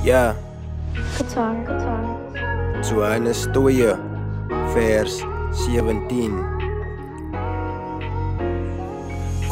Ja, Guitar. Johannes 2 vers 17.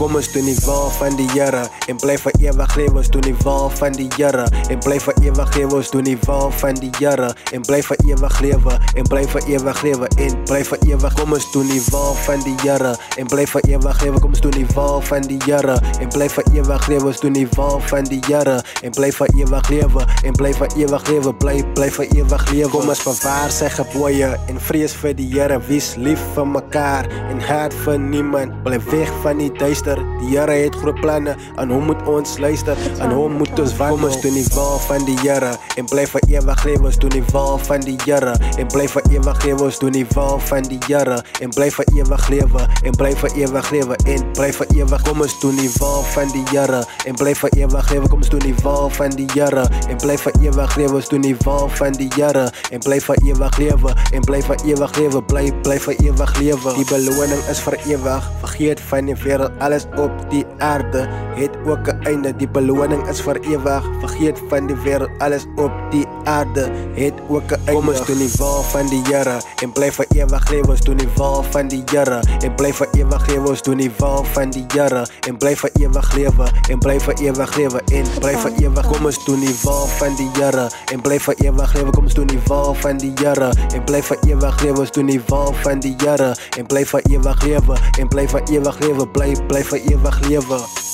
Kom ons doen die wil van die Here en bly vir ewig lewe. Ons doen die wil van die Here en bly vir ewig lewe. Ons doen die wil van die Here en bly vir ewig lewe en bly vir ewig lewe en bly vir ewig. Kom ons doen die wil van die Here en bly vir ewig lewe. Kom ons doen die wil van die Here en bly vir ewig lewe. Ons doen die wil van die Here en bly vir ewig lewe en bly vir ewig lewe. Bly vir ewig lewe. Kom ons bewaar sy gebooie en vrees vir die Here. Wees lief vir mekaar en haat vir niemand. Bly weg van die duister. Die Here het groot planne, aan hom moet ons luister, aan hom moet ons wandel. Kom ons doen die wil van die Here en bly vir ewig lewe. Ons doen die wil van die Here en bly vir ewig lewe. Ons doen die wil van die Here en bly vir ewig lewe en bly vir ewig lewe en bly vir ewig. Kom ons doen die wil van die Here en bly vir ewig lewe. Kom ons doen die wil van die Here en bly vir ewig lewe. Ons doen die wil van die Here en bly vir ewig lewe en bly vir ewig lewe. Bly vir ewig lewe. Die beloning is vir ewig. Vergeet van die wêreld, alles op die aarde het ook 'n einde. Die beloning is vir ewig. Vergeet van die wêreld, alles op die aarde het ook 'n einde. Kom ons doen die wil van die Here en bly vir ewig lewe. Ons doen die wil van die Here en bly vir ewig lewe. Ons doen die wil van die Here en bly vir ewig lewe en bly vir ewig lewe en bly vir ewig. Kom ons doen die wil van die Here en bly vir ewig lewe. Kom ons doen die wil van die Here en bly vir ewig lewe. Ons doen die wil van die Here en bly vir ewig lewe en bly vir ewig lewe. Bly vir ewig lewe.